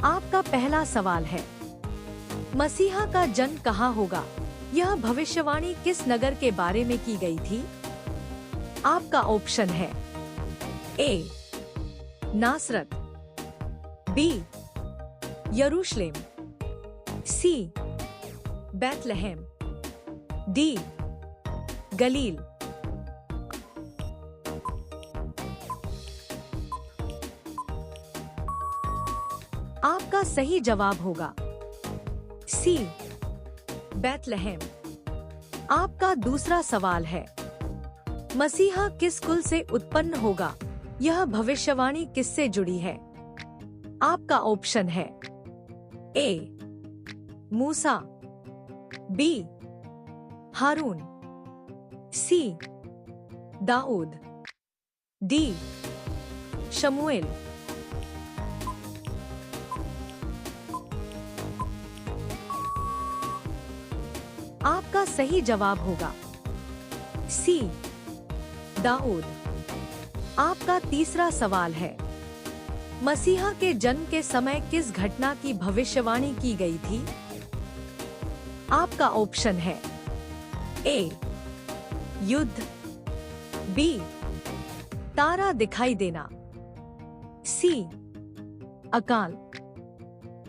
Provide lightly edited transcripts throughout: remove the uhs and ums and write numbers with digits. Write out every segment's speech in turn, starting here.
आपका पहला सवाल है, मसीहा का जन्म कहाँ होगा? यह भविष्यवाणी किस नगर के बारे में की गई थी? आपका ऑप्शन है ए नासरत, बी यरूशलेम, सी बैतलहम, डी गलील। आपका सही जवाब होगा सी बैतलहम। आपका दूसरा सवाल है, मसीहा किस कुल से उत्पन्न होगा? यह भविष्यवाणी किससे जुड़ी है? आपका ऑप्शन है ए मूसा, बी हारून, सी दाऊद, डी शमूएल। आपका सही जवाब होगा सी दाऊद। आपका तीसरा सवाल है, मसीहा के जन्म के समय किस घटना की भविष्यवाणी की गई थी? आपका ऑप्शन है ए युद्ध, बी तारा दिखाई देना, सी अकाल,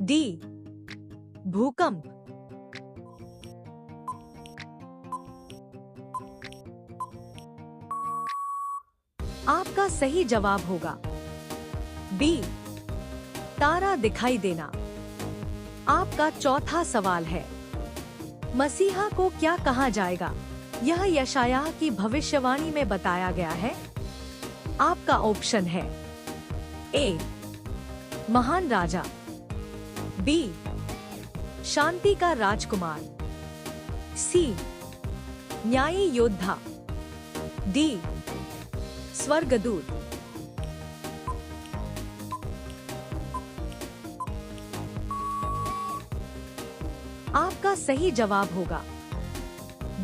डी भूकंप। आपका सही जवाब होगा बी तारा दिखाई देना। आपका चौथा सवाल है, मसीहा को क्या कहा जाएगा? यह यशायाह की भविष्यवाणी में बताया गया है। आपका ऑप्शन है ए महान राजा, बी शांति का राजकुमार, सी न्यायी योद्धा, डी स्वर्गदूत। आपका सही जवाब होगा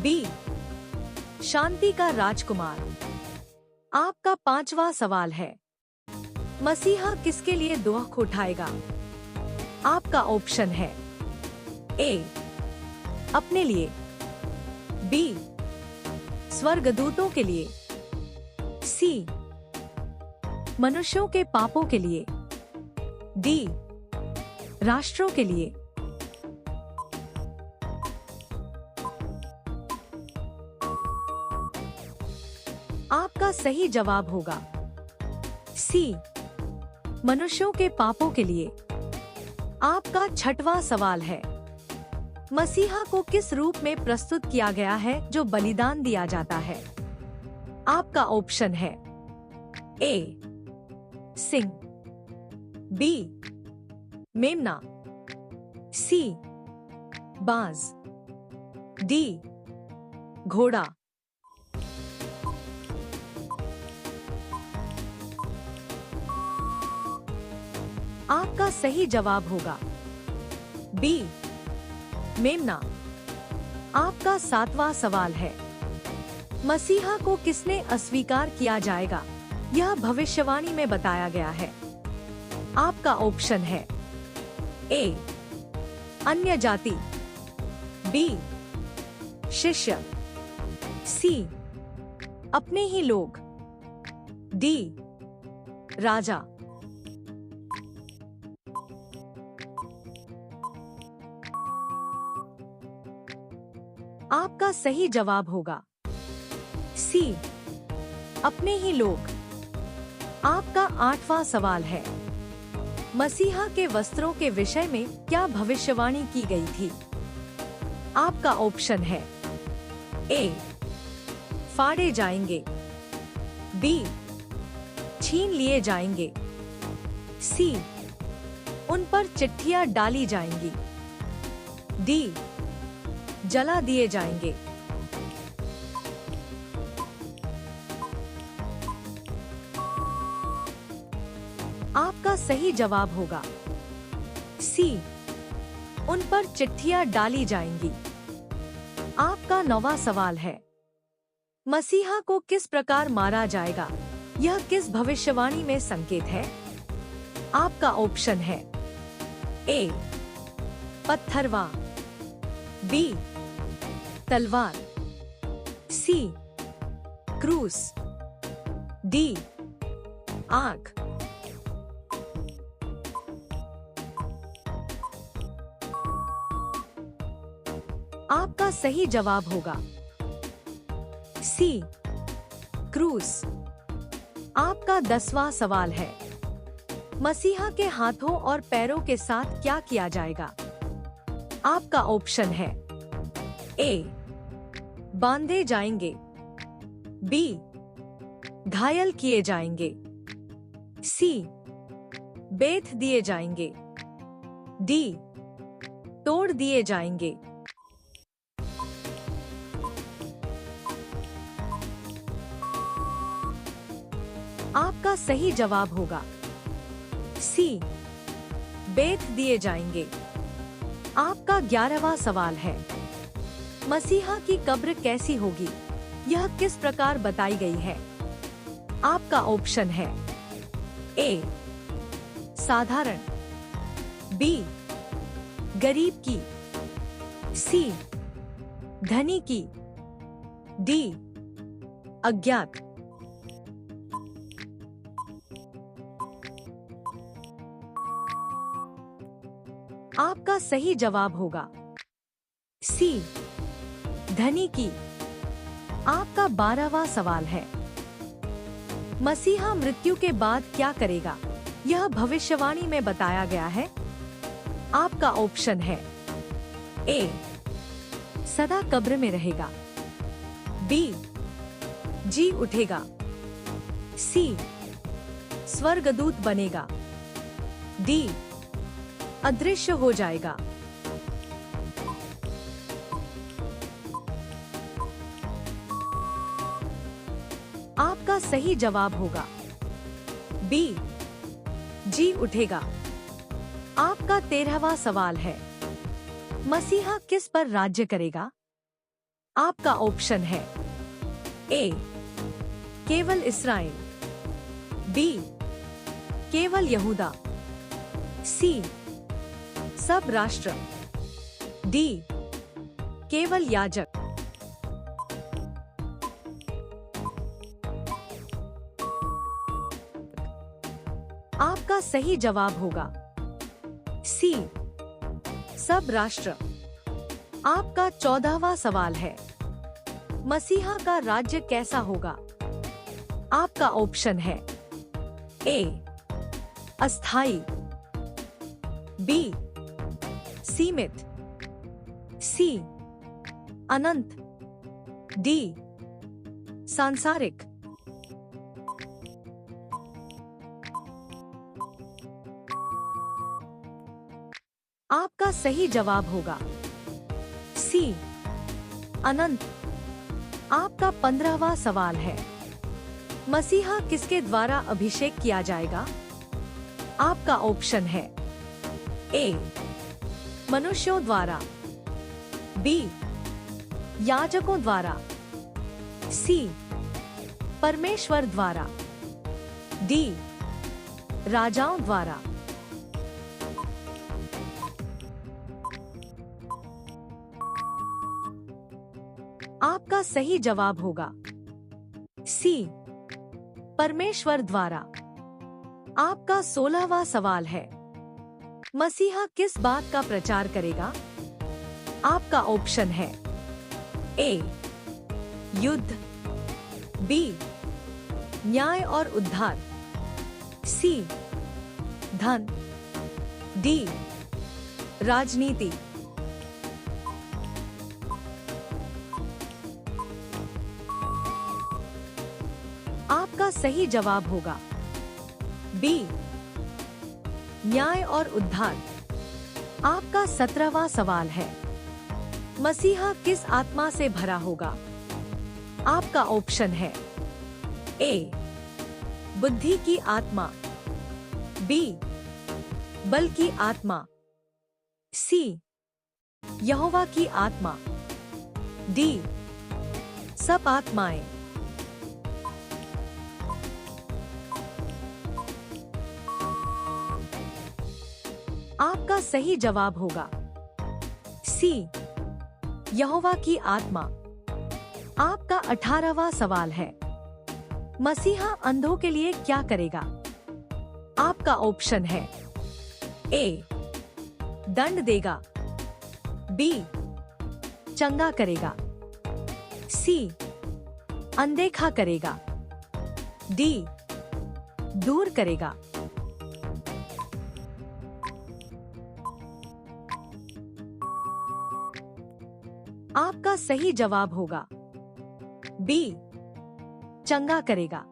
बी शांति का राजकुमार। आपका पांचवा सवाल है, मसीहा किसके लिए दुख उठाएगा? आपका ऑप्शन है ए अपने लिए, बी स्वर्गदूतों के लिए, सी मनुष्यों के पापों के लिए, डी राष्ट्रों के लिए। आपका सही जवाब होगा सी मनुष्यों के पापों के लिए। आपका छठवां सवाल है, मसीहा को किस रूप में प्रस्तुत किया गया है जो बलिदान दिया जाता है? आपका ऑप्शन है ए सिंह, बी मेमना, सी बाज, डी घोड़ा। आपका सही जवाब होगा बी मेमना। आपका सातवां सवाल है, मसीहा को किसने अस्वीकार किया जाएगा? यह भविष्यवाणी में बताया गया है। आपका ऑप्शन है ए अन्य जाति, बी शिष्य, सी अपने ही लोग, डी राजा। आपका सही जवाब होगा सी अपने ही लोग। आपका आठवां सवाल है, मसीहा के वस्त्रों के विषय में क्या भविष्यवाणी की गई थी? आपका ऑप्शन है ए फाड़े जाएंगे, बी छीन लिए जाएंगे, सी उन पर चिट्ठियां डाली जाएंगी, डी जला दिए जाएंगे। आपका सही जवाब होगा सी उन पर चिट्ठियां डाली जाएंगी। आपका नौवां सवाल है, मसीहा को किस प्रकार मारा जाएगा? यह किस भविष्यवाणी में संकेत है? आपका ऑप्शन है ए पत्थरवा, बी तलवार, सी क्रूस, डी आग। आपका सही जवाब होगा सी क्रूस। आपका 10वां सवाल है, मसीहा के हाथों और पैरों के साथ क्या किया जाएगा? आपका ऑप्शन है ए बांधे जाएंगे, बी घायल किए जाएंगे, सी बेथ दिए जाएंगे, डी तोड़ दिए जाएंगे। आपका सही जवाब होगा सी बेथ दिए जाएंगे। आपका 11वां सवाल है, मसीहा की कब्र कैसी होगी? यह किस प्रकार बताई गई है? आपका ऑप्शन है ए साधारण, बी गरीब की, सी धनी की, डी अज्ञात। आपका सही जवाब होगा सी धनी की। आपका 12वां सवाल है, मसीहा मृत्यु के बाद क्या करेगा? यह भविष्यवाणी में बताया गया है। आपका ऑप्शन है ए सदा कब्र में रहेगा, बी जी उठेगा, सी स्वर्गदूत बनेगा, डी अदृश्य हो जाएगा। आपका सही जवाब होगा बी जी उठेगा। आपका 13वां सवाल है, मसीहा किस पर राज्य करेगा? आपका ऑप्शन है ए केवल इस्राएल, बी केवल यहूदा, सी सब राष्ट्र, डी केवल याजक। आपका सही जवाब होगा सी सब राष्ट्र। आपका 14वां सवाल है, मसीहा का राज्य कैसा होगा? आपका ऑप्शन है ए अस्थाई, बी सीमित, सी अनंत, डी सांसारिक। आपका सही जवाब होगा सी अनंत। आपका 15वां सवाल है, मसीहा किसके द्वारा अभिषेक किया जाएगा? आपका ऑप्शन है ए मनुष्यों द्वारा, बी याजकों द्वारा, सी परमेश्वर द्वारा, डी राजाओं द्वारा। आपका सही जवाब होगा सी परमेश्वर द्वारा। आपका 16वां सवाल है, मसीहा किस बात का प्रचार करेगा? आपका ऑप्शन है ए युद्ध, बी न्याय और उद्धार, सी धन, डी राजनीति। आपका सही जवाब होगा बी न्याय और उद्धार। आपका 17वां सवाल है, मसीहा किस आत्मा से भरा होगा? आपका ऑप्शन है ए बुद्धि की आत्मा, बी बल की आत्मा, सी यहोवा की आत्मा, डी सब आत्माएं। आपका सही जवाब होगा सी, यहोवा की आत्मा। आपका 18वां सवाल है, मसीहा अंधों के लिए क्या करेगा? आपका ऑप्शन है ए, दंड देगा, बी, चंगा करेगा, सी, अनदेखा करेगा, डी, दूर करेगा। आपका सही जवाब होगा बी, चंगा करेगा।